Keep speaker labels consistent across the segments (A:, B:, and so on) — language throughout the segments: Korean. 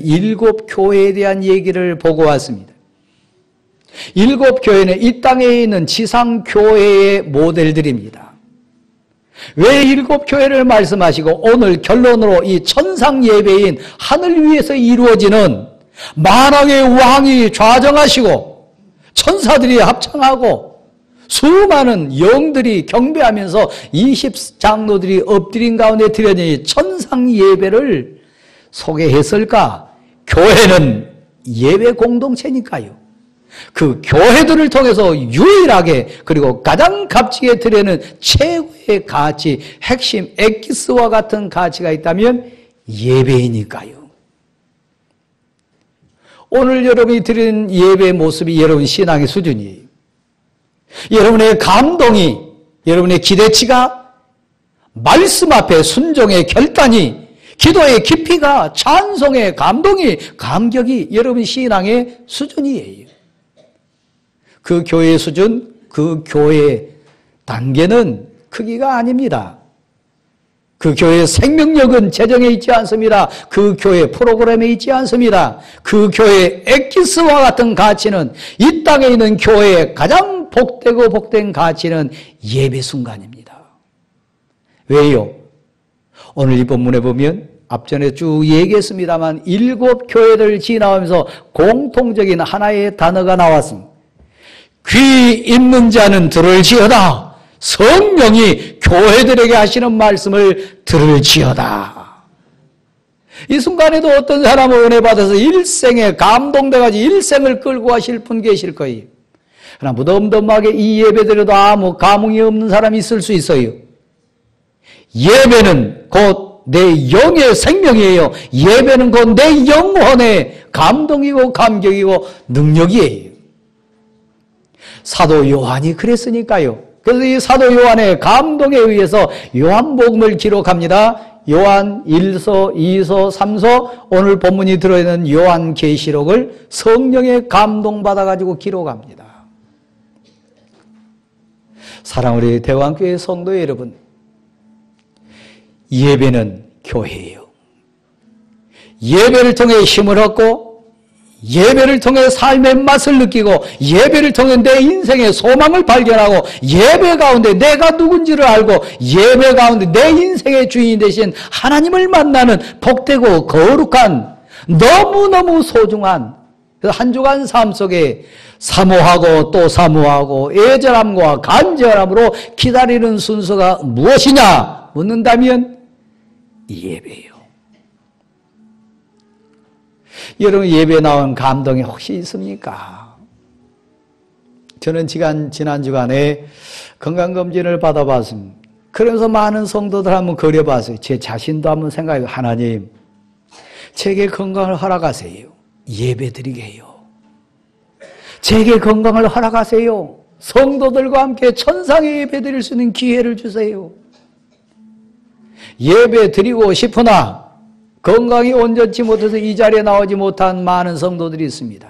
A: 일곱 교회에 대한 얘기를 보고 왔습니다. 일곱 교회는 이 땅에 있는 지상 교회의 모델들입니다. 왜 일곱 교회를 말씀하시고 오늘 결론으로 이 천상 예배인 하늘 위에서 이루어지는 만왕의 왕이 좌정하시고 천사들이 합창하고 수많은 영들이 경배하면서 20장로들이 엎드린 가운데 드려진 천상 예배를 소개했을까? 교회는 예배 공동체니까요. 그 교회들을 통해서 유일하게 그리고 가장 값지게 드리는 최고의 가치, 핵심 엑기스와 같은 가치가 있다면 예배이니까요. 오늘 여러분이 드리는 예배의 모습이 여러분 신앙의 수준이에요. 여러분의 감동이, 여러분의 기대치가 말씀 앞에 순종의 결단이, 기도의 깊이가, 찬송의 감동이, 감격이 여러분 신앙의 수준이에요. 그 교회의 수준, 그 교회의 단계는 크기가 아닙니다. 그 교회의 생명력은 재정에 있지 않습니다. 그 교회의 프로그램에 있지 않습니다. 그 교회의 엑기스와 같은 가치는 이 땅에 있는 교회의 가장 복되고 복된 가치는 예배 순간입니다. 왜요? 오늘 이 본문에 보면 앞전에 쭉 얘기했습니다만 일곱 교회를 지나오면서 공통적인 하나의 단어가 나왔습니다. 귀 있는 자는 들을지어다. 성령이 교회들에게 하시는 말씀을 들을지어다. 이 순간에도 어떤 사람은 은혜 받아서 일생에 감동돼가지고 일생을 끌고 가실 분 계실 거예요. 그러나 무덤덤하게 이 예배드려도 아무 감흥이 없는 사람이 있을 수 있어요. 예배는 곧 내 영의 생명이에요. 예배는 곧 내 영혼의 감동이고 감격이고 능력이에요. 사도 요한이 그랬으니까요. 그래서 이 사도 요한의 감동에 의해서 요한복음을 기록합니다. 요한 1서, 2서, 3서, 오늘 본문이 들어있는 요한계시록을 성령의 감동받아가지고 기록합니다. 사랑하는 우리 대왕교회 성도 여러분, 예배는 교회예요. 예배를 통해 힘을 얻고 예배를 통해 삶의 맛을 느끼고 예배를 통해 내 인생의 소망을 발견하고 예배 가운데 내가 누군지를 알고 예배 가운데 내 인생의 주인이 되신 하나님을 만나는 복되고 거룩한 너무너무 소중한 한 주간 삶 속에 사모하고 또 사모하고 애절함과 간절함으로 기다리는 순서가 무엇이냐 묻는다면 예배예요. 여러분 예배에 나온 감동이 혹시 있습니까? 저는 지난 주간에 건강검진을 받아봤습니다. 그러면서 많은 성도들 한번 그려봤어요. 제 자신도 한번 생각해요. 하나님, 제게 건강을 허락하세요. 예배드리게 해요. 제게 건강을 허락하세요. 성도들과 함께 천상의 예배드릴 수 있는 기회를 주세요. 예배드리고 싶으나 건강이 온전치 못해서 이 자리에 나오지 못한 많은 성도들이 있습니다.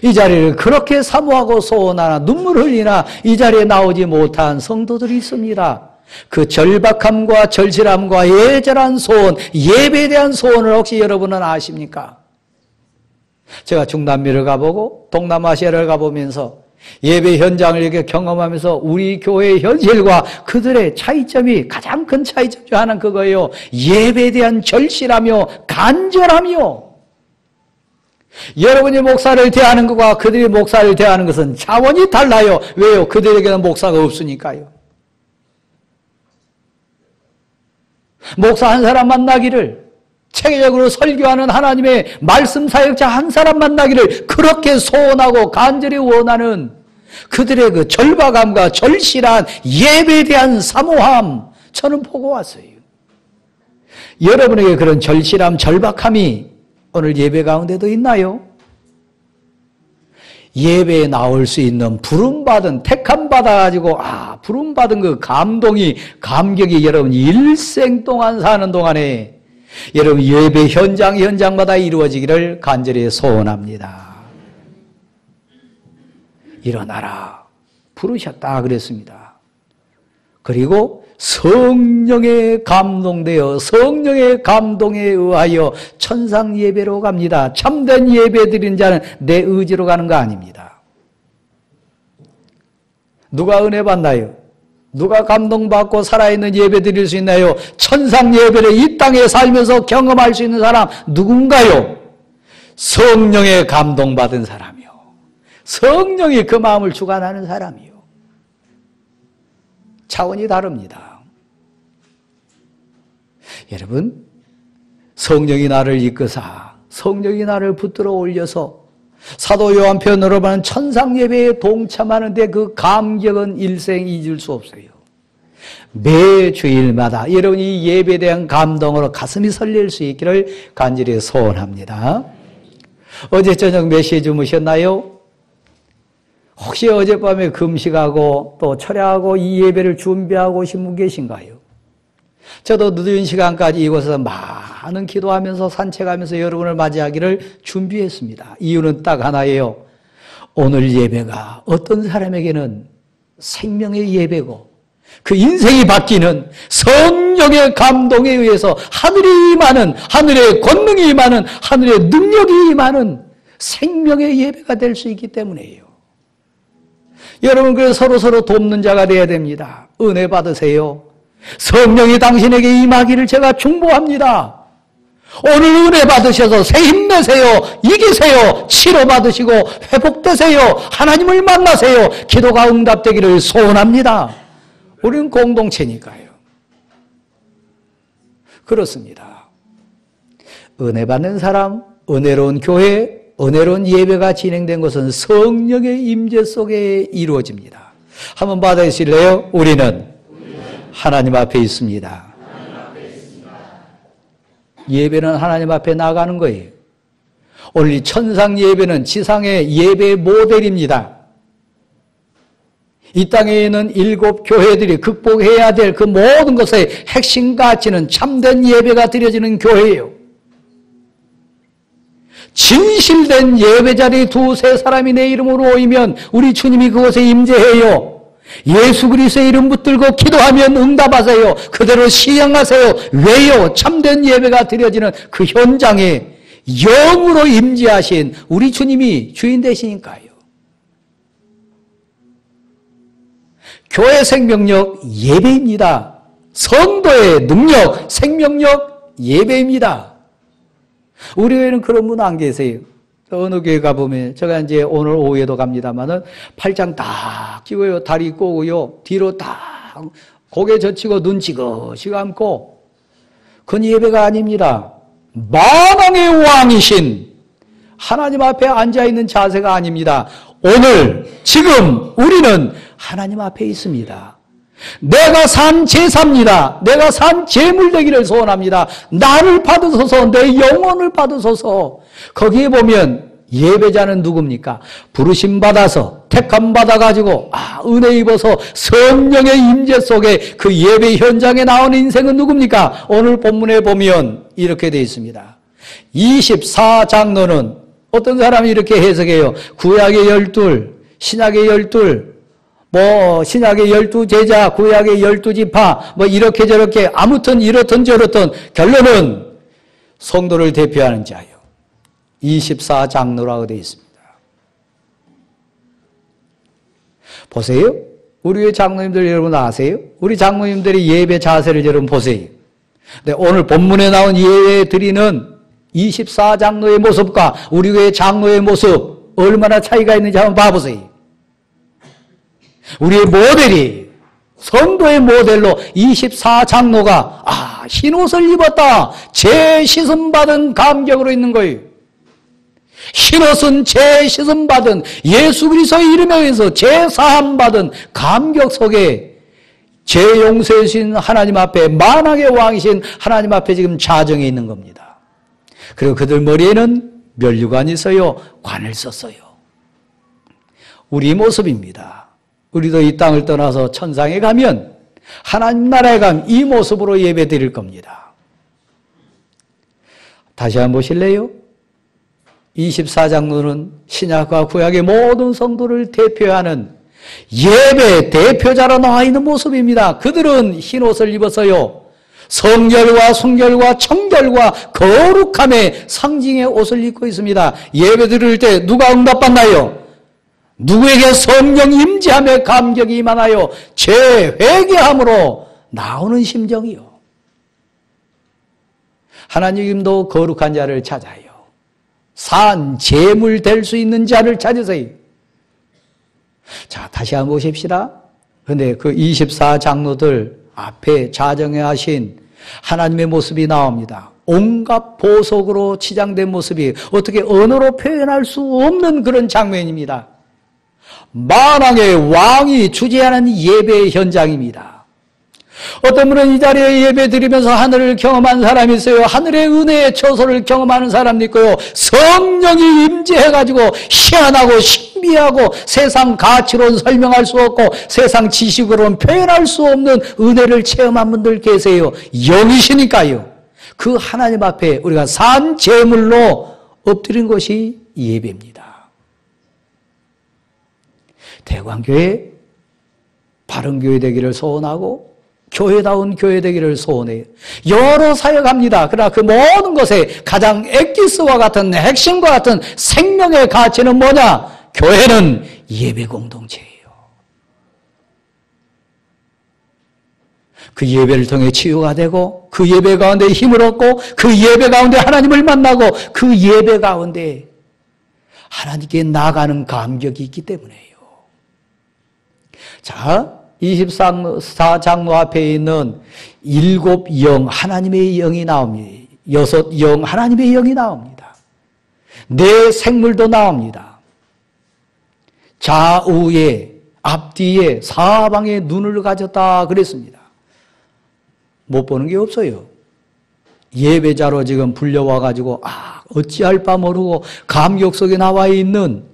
A: 이 자리를 그렇게 사모하고 소원하나 눈물 흘리나 이 자리에 나오지 못한 성도들이 있습니다. 그 절박함과 절실함과 애절한 소원, 예배에 대한 소원을 혹시 여러분은 아십니까? 제가 중남미를 가보고 동남아시아를 가보면서 예배 현장을 이렇게 경험하면서 우리 교회의 현실과 그들의 차이점이 가장 큰 차이점 중 하나는 그거예요. 예배에 대한 절실하며 간절하며 여러분이 목사를 대하는 것과 그들이 목사를 대하는 것은 차원이 달라요. 왜요? 그들에게는 목사가 없으니까요. 목사 한 사람 만나기를 체계적으로 설교하는 하나님의 말씀 사역자 한 사람 만나기를 그렇게 소원하고 간절히 원하는 그들의 그 절박함과 절실한 예배에 대한 사모함 저는 보고 왔어요. 여러분에게 그런 절실함, 절박함이 오늘 예배 가운데도 있나요? 예배에 나올 수 있는 부름받은, 택함 받아가지고 부름받은 그 감동이, 감격이 여러분 일생 동안 사는 동안에 여러분 예배 현장마다 이루어지기를 간절히 소원합니다. 일어나라 부르셨다 그랬습니다. 그리고 성령에 감동되어 성령의 감동에 의하여 천상 예배로 갑니다. 참된 예배 드리는 자는 내 의지로 가는 거 아닙니다. 누가 은혜 받나요? 누가 감동받고 살아있는 예배 드릴 수 있나요? 천상 예배를 이 땅에 살면서 경험할 수 있는 사람 누군가요? 성령에 감동받은 사람이요. 성령이 그 마음을 주관하는 사람이요. 차원이 다릅니다. 여러분, 성령이 나를 이끄사 성령이 나를 붙들어 올려서 사도 요한편으로 말하는 천상 예배에 동참하는데 그 감격은 일생 잊을 수 없어요. 매 주일마다 여러분이 예배에 대한 감동으로 가슴이 설렐 수 있기를 간절히 소원합니다. 어제 저녁 몇 시에 주무셨나요? 혹시 어젯밤에 금식하고 또 철야하고 이 예배를 준비하고 오신 분 계신가요? 저도 늦은 시간까지 이곳에서 많은 기도하면서 산책하면서 여러분을 맞이하기를 준비했습니다. 이유는 딱 하나예요. 오늘 예배가 어떤 사람에게는 생명의 예배고 그 인생이 바뀌는 성령의 감동에 의해서 하늘이 임하는, 하늘의 권능이 임하는, 하늘의 능력이 임하는 생명의 예배가 될 수 있기 때문이에요. 여러분, 그래서 서로 돕는 자가 되어야 됩니다. 은혜 받으세요. 성령이 당신에게 임하기를 제가 축복합니다. 오늘 은혜 받으셔서 새 힘내세요. 이기세요. 치료받으시고 회복되세요. 하나님을 만나세요. 기도가 응답되기를 소원합니다. 우리는 공동체니까요. 그렇습니다. 은혜 받는 사람, 은혜로운 교회, 은혜로운 예배가 진행된 것은 성령의 임재 속에 이루어집니다. 한번 받아주실래요? 우리는 하나님 앞에 있습니다. 예배는 하나님 앞에 나가는 거예요. 오늘 이 천상 예배는 지상의 예배 모델입니다. 이 땅에 있는 7 교회들이 극복해야 될 그 모든 것의 핵심 가치는 참된 예배가 드려지는 교회예요. 진실된 예배 자리에 2-3 사람이 내 이름으로 모이면 우리 주님이 그곳에 임재해요. 예수 그리스도의 이름 붙들고 기도하면 응답하세요. 그대로 시행하세요. 왜요? 참된 예배가 드려지는 그 현장에 영으로 임재하신 우리 주님이 주인 되시니까요. 교회 생명력 예배입니다. 성도의 능력, 생명력 예배입니다. 우리 교회는 그런 분 안 계세요. 어느 교회 가보면, 제가 이제 오늘 오후에도 갑니다만은, 팔짱 딱 끼고요, 다리 꼬고요, 뒤로 딱 고개 젖히고 눈 지그시 감고, 그건 예배가 아닙니다. 만왕의 왕이신 하나님 앞에 앉아있는 자세가 아닙니다. 오늘, 지금 우리는 하나님 앞에 있습니다. 내가 산 제사입니다. 내가 산 제물 되기를 소원합니다. 나를 받으소서, 내 영혼을 받으소서. 거기에 보면 예배자는 누굽니까? 부르심 받아서, 택함 받아가지고, 은혜 입어서 성령의 임재 속에 그 예배 현장에 나오는 인생은 누굽니까? 오늘 본문에 보면 이렇게 되어 있습니다. 24장로는 어떤 사람이 이렇게 해석해요. 구약의 12, 신약의 12, 신약의 12제자, 구약의 12지파, 이렇게 저렇게, 아무튼 이렇든 저렇든, 결론은 성도를 대표하는 자예요. 24장로라고 되어 있습니다. 보세요. 우리 장로님들 여러분 아세요? 우리 장로님들이 예배 자세를 여러분 보세요. 근데 오늘 본문에 나온 예배 드리는 24장로의 모습과 우리 교회 장로의 모습, 얼마나 차이가 있는지 한번 봐보세요. 우리의 모델이, 성도의 모델로 24장로가 흰옷을 입었다. 재시선받은 감격으로 있는 거예요. 흰옷은 재시선받은 예수 그리스도의 이름에 의해서 재사함받은 감격 속에 재용서이신 하나님 앞에, 만왕의 왕이신 하나님 앞에 지금 자정해 있는 겁니다. 그리고 그들 머리에는 면류관이 있어요. 관을 썼어요. 우리 모습입니다. 우리도 이 땅을 떠나서 천상에 가면, 하나님 나라에 가면 이 모습으로 예배 드릴 겁니다. 다시 한번 보실래요? 24장로는 신약과 구약의 모든 성도를 대표하는 예배 대표자로 나와 있는 모습입니다. 그들은 흰옷을 입어서요, 성결과 순결과 청결과 거룩함의 상징의 옷을 입고 있습니다. 예배 드릴 때 누가 응답받나요? 누구에게 성령 임재함의 감격이 임하나요? 재회개함으로 나오는 심정이요. 하나님도 거룩한 자를 찾아요. 산 제물 될 수 있는 자를 찾으세요. 자, 다시 한번 보십시다. 그런데 그 24장로들 앞에 자정해 하신 하나님의 모습이 나옵니다. 온갖 보석으로 치장된 모습이 어떻게 언어로 표현할 수 없는 그런 장면입니다. 만왕의 왕이 주재하는 예배의 현장입니다. 어떤 분은 이 자리에 예배 드리면서 하늘을 경험한 사람이 있어요. 하늘의 은혜의 처소를 경험하는 사람도 있고요. 성령이 임재해가지고 희한하고 신비하고 세상 가치로는 설명할 수 없고 세상 지식으로는 표현할 수 없는 은혜를 체험한 분들 계세요. 영이시니까요. 그 하나님 앞에 우리가 산 제물로 엎드린 것이 예배입니다. 대광교회 바른교회 되기를 소원하고 교회다운 교회 되기를 소원해요. 여러 사역합니다. 그러나 그 모든 것에 가장 엑기스와 같은 핵심과 같은 생명의 가치는 뭐냐? 교회는 예배 공동체예요. 그 예배를 통해 치유가 되고 그 예배 가운데 힘을 얻고 그 예배 가운데 하나님을 만나고 그 예배 가운데 하나님께 나가는 감격이 있기 때문에요. 자, 24장로 앞에 있는 7영 하나님의 영이 나옵니다. 6영 하나님의 영이 나옵니다. 4 생물도 나옵니다. 좌우에 앞뒤에 사방에 눈을 가졌다 그랬습니다. 못 보는 게 없어요. 예배자로 지금 불려와가지고 어찌할 바 모르고 감격 속에 나와 있는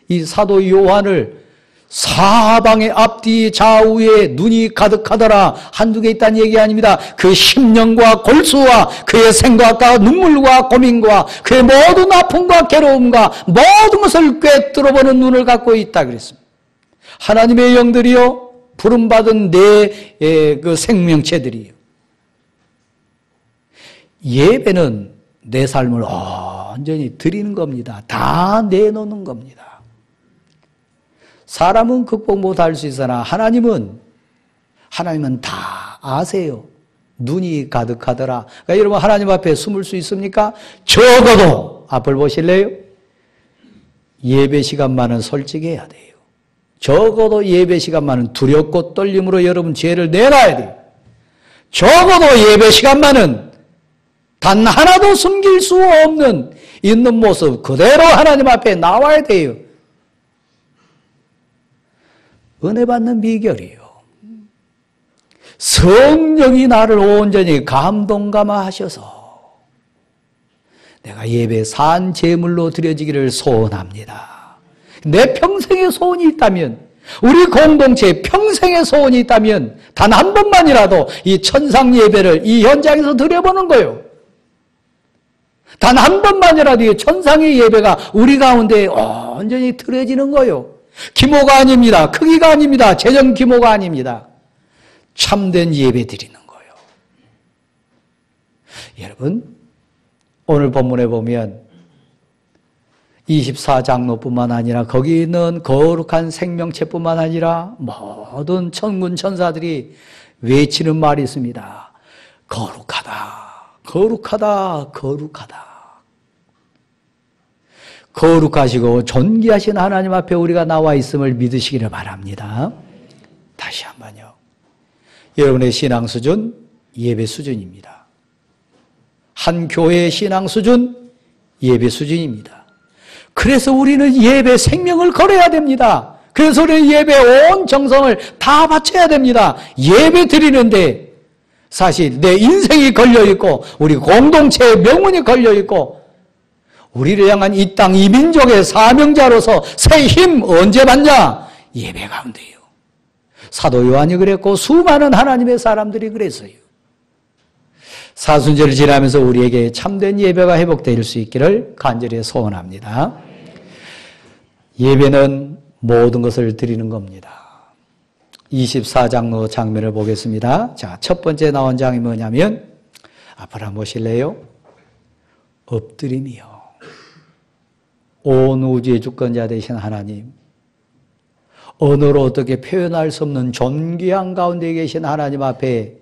A: 이 사도 요한을 사방에 앞뒤 좌우에 눈이 가득하더라 한두 개 있다는 얘기 아닙니다. 그 심령과 골수와 그의 생각과 눈물과 고민과 그의 모든 아픔과 괴로움과 모든 것을 꿰뚫어보는 눈을 갖고 있다 그랬습니다. 하나님의 영들이요 부름받은 그 생명체들이요. 예배는 내 삶을 온전히 드리는 겁니다. 다 내놓는 겁니다. 사람은 극복 못할 수 있으나 하나님은 다 아세요. 눈이 가득하더라. 그러니까 여러분 하나님 앞에 숨을 수 있습니까? 적어도 앞을 보실래요? 예배 시간만은 솔직해야 돼요. 적어도 예배 시간만은 두렵고 떨림으로 여러분 죄를 내놔야 돼요. 적어도 예배 시간만은 단 하나도 숨길 수 없는 있는 모습 그대로 하나님 앞에 나와야 돼요. 은혜 받는 비결이요. 성령이 나를 온전히 감동감화하셔서 내가 예배 산 제물로 드려지기를 소원합니다. 내 평생의 소원이 있다면, 우리 공동체의 평생의 소원이 있다면 단 한 번만이라도 이 천상 예배를 이 현장에서 드려보는 거예요. 단 한 번만이라도 이 천상의 예배가 우리 가운데 온전히 드려지는 거예요. 규모가 아닙니다. 크기가 아닙니다. 재정 규모가 아닙니다. 참된 예배 드리는 거예요. 여러분, 오늘 본문에 보면 24장로뿐만 아니라 거기 있는 거룩한 생명체뿐만 아니라 모든 천군 천사들이 외치는 말이 있습니다. 거룩하다, 거룩하다, 거룩하다. 거룩하시고 존귀하신 하나님 앞에 우리가 나와 있음을 믿으시기를 바랍니다. 다시 한번요. 여러분의 신앙 수준, 예배 수준입니다. 한 교회의 신앙 수준, 예배 수준입니다. 그래서 우리는 예배 생명을 걸어야 됩니다. 그래서 우리는 예배 온 정성을 다 바쳐야 됩니다. 예배 드리는데 사실 내 인생이 걸려있고 우리 공동체의 명운이 걸려있고 우리를 향한 이 땅, 이 민족의 사명자로서 새 힘 언제 받냐? 예배 가운데요. 사도 요한이 그랬고 수많은 하나님의 사람들이 그랬어요. 사순절을 지나면서 우리에게 참된 예배가 회복될 수 있기를 간절히 소원합니다. 예배는 모든 것을 드리는 겁니다. 24장로 장면을 보겠습니다. 자, 첫 번째 나온 장이 뭐냐면, 앞으로 한번 보실래요? 엎드림이요. 온 우주의 주권자 되신 하나님, 언어로 어떻게 표현할 수 없는 존귀한 가운데 계신 하나님 앞에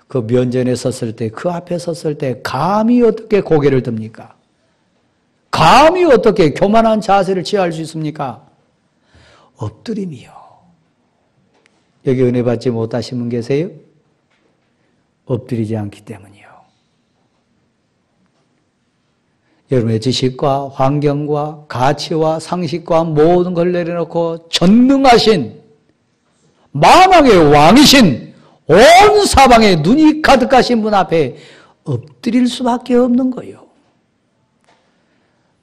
A: 그 면전에 섰을 때, 그 앞에 섰을 때 감히 어떻게 고개를 듭니까? 감히 어떻게 교만한 자세를 취할 수 있습니까? 엎드림이요. 여기 은혜 받지 못하신 분 계세요? 엎드리지 않기 때문이요. 여러분의 지식과 환경과 가치와 상식과 모든 걸 내려놓고 전능하신 만왕의 왕이신 온 사방에 눈이 가득하신 분 앞에 엎드릴 수밖에 없는 거예요.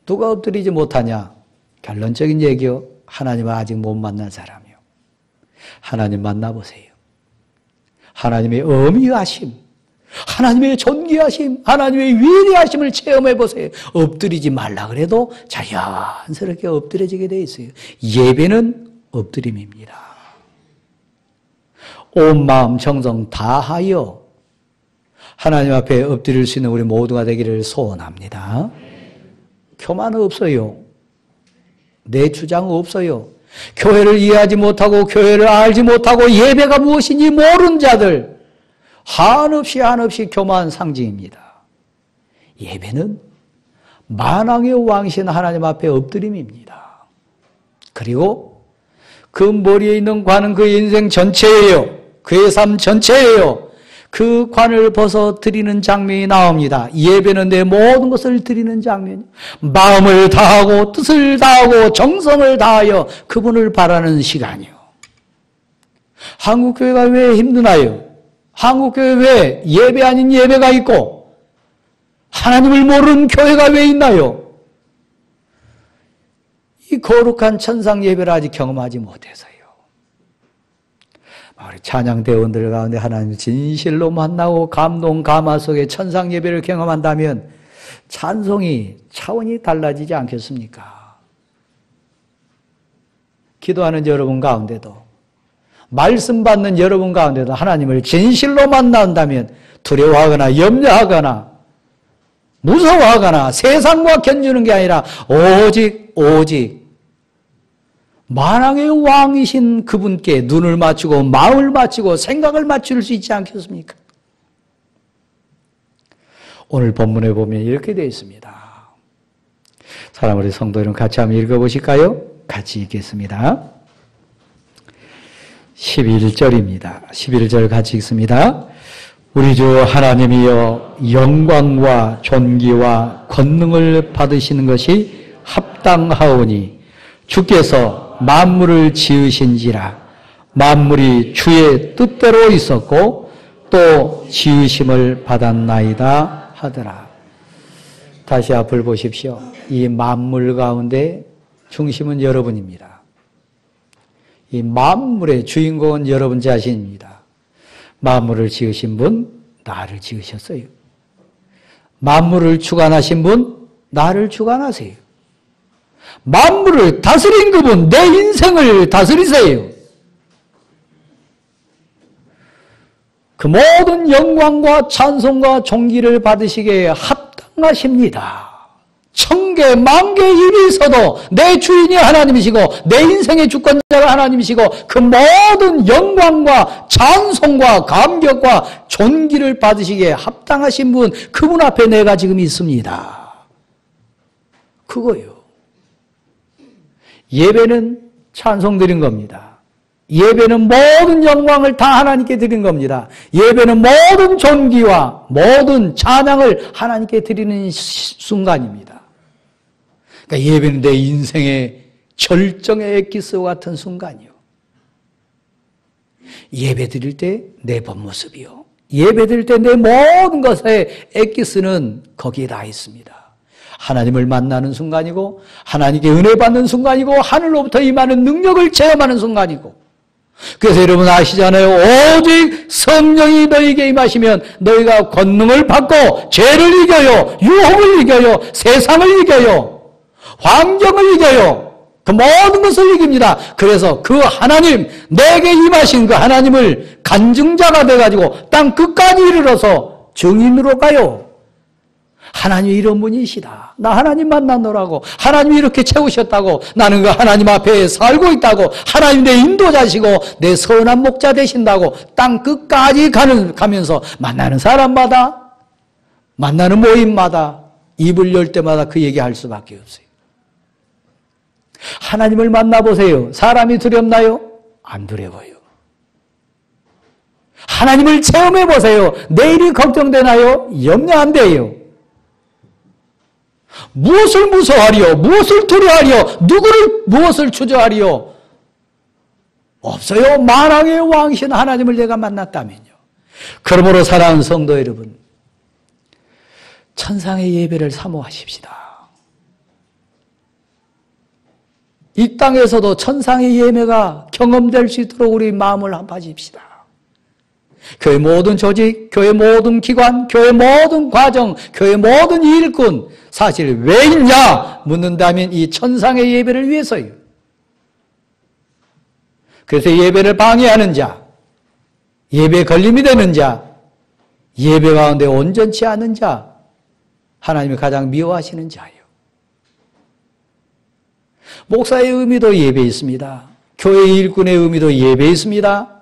A: 누가 엎드리지 못하냐? 결론적인 얘기요. 하나님을 아직 못 만난 사람이요. 하나님 만나보세요. 하나님의 어미하심, 하나님의 존귀하심, 하나님의 위대하심을 체험해보세요. 엎드리지 말라 그래도 자연스럽게 엎드려지게 되어 있어요. 예배는 엎드림입니다. 온 마음 정성 다하여 하나님 앞에 엎드릴 수 있는 우리 모두가 되기를 소원합니다. 교만 없어요. 내 주장 없어요. 교회를 이해하지 못하고 교회를 알지 못하고 예배가 무엇인지 모르는 자들 한없이 교만 상징입니다. 예배는 만왕의 왕이신 하나님 앞에 엎드림입니다. 그리고 그 머리에 있는 관은 그의 인생 전체예요. 그의 삶 전체예요. 그 관을 벗어 드리는 장면이 나옵니다. 예배는 내 모든 것을 드리는 장면이에요. 마음을 다하고 뜻을 다하고 정성을 다하여 그분을 바라는 시간이요. 한국교회가 왜 힘드나요? 한국교회 왜 예배 아닌 예배가 있고 하나님을 모르는 교회가 왜 있나요? 이 거룩한 천상 예배를 아직 경험하지 못해서요. 우리 찬양대원들 가운데 하나님 진실로 만나고 감동 감화 속에 천상 예배를 경험한다면 찬송이 차원이 달라지지 않겠습니까? 기도하는 여러분 가운데도 말씀 받는 여러분 가운데도 하나님을 진실로 만난다면 두려워하거나 염려하거나 무서워하거나 세상과 견주는 게 아니라 오직 만왕의 왕이신 그분께 눈을 맞추고 마음을 맞추고 생각을 맞출 수 있지 않겠습니까? 오늘 본문에 보면 이렇게 되어 있습니다. 사랑 우리 성도 여러분 같이 한번 읽어보실까요? 같이 읽겠습니다. 11절입니다. 11절 같이 읽습니다. 우리 주 하나님이여 영광과 존귀와 권능을 받으시는 것이 합당하오니 주께서 만물을 지으신지라 만물이 주의 뜻대로 있었고 또 지으심을 받았나이다 하더라. 다시 앞을 보십시오. 이 만물 가운데 중심은 여러분입니다. 이 만물의 주인공은 여러분 자신입니다. 만물을 지으신 분, 나를 지으셨어요. 만물을 주관하신 분, 나를 주관하세요. 만물을 다스린 그분, 내 인생을 다스리세요. 그 모든 영광과 찬송과 존귀를 받으시기에 합당하십니다. 천개 만개 일이 있어도 내 주인이 하나님이시고 내 인생의 주권자가 하나님이시고 그 모든 영광과 찬송과 감격과 존귀를 받으시기에 합당하신 분, 그분 앞에 내가 지금 있습니다. 그거요. 예배는 찬송 드린 겁니다. 예배는 모든 영광을 다 하나님께 드린 겁니다. 예배는 모든 존귀와 모든 찬양을 하나님께 드리는 순간입니다. 그러니까 예배는 내 인생의 절정의 엑기스와 같은 순간이요. 예배 드릴 때 내 본 모습이요. 예배 드릴 때 내 모든 것의 엑기스는 거기에 다 있습니다. 하나님을 만나는 순간이고 하나님께 은혜 받는 순간이고 하늘로부터 임하는 능력을 체험하는 순간이고, 그래서 여러분 아시잖아요. 오직 성령이 너희에게 임하시면 너희가 권능을 받고 죄를 이겨요, 유혹을 이겨요, 세상을 이겨요, 환경을 이겨요. 그 모든 것을 이깁니다. 그래서 그 하나님, 내게 임하신 그 하나님을 간증자가 돼가지고 땅 끝까지 이르러서 증인으로 가요. 하나님이 이런 분이시다. 나 하나님 만나노라고. 하나님이 이렇게 채우셨다고. 나는 그 하나님 앞에 살고 있다고. 하나님 내 인도자시고 내 선한 목자 되신다고. 땅 끝까지 가면서 만나는 사람마다, 만나는 모임마다 입을 열 때마다 그 얘기할 수밖에 없어요. 하나님을 만나보세요. 사람이 두렵나요? 안 두려워요. 하나님을 체험해보세요. 내일이 걱정되나요? 염려 안 돼요. 무엇을 무서워하리요? 무엇을 두려워하리요? 누구를 무엇을 추저하리요? 없어요. 만왕의 왕이신 하나님을 내가 만났다면요. 그러므로 사랑하는 성도 여러분, 천상의 예배를 사모하십시다. 이 땅에서도 천상의 예배가 경험될 수 있도록 우리 마음을 한파집시다. 교회 모든 조직, 교회 모든 기관, 교회 모든 과정, 교회 모든 일꾼, 사실 왜 있냐 묻는다면 이 천상의 예배를 위해서요. 그래서 예배를 방해하는 자, 예배에 걸림이 되는 자, 예배 가운데 온전치 않은 자, 하나님이 가장 미워하시는 자예요. 목사의 의미도 예배에 있습니다. 교회 일꾼의 의미도 예배에 있습니다.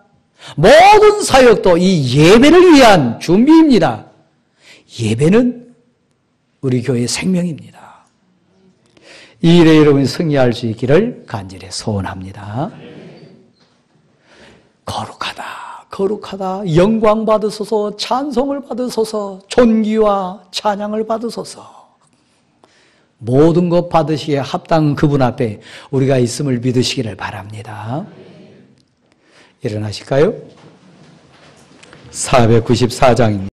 A: 모든 사역도 이 예배를 위한 준비입니다. 예배는 우리 교회의 생명입니다. 이 일에 여러분이 승리할 수 있기를 간절히 소원합니다. 거룩하다, 거룩하다, 영광 받으소서, 찬송을 받으소서, 존귀와 찬양을 받으소서. 모든 것 받으시기에 합당한 그분 앞에 우리가 있음을 믿으시기를 바랍니다. 일어나실까요? 494장입니다.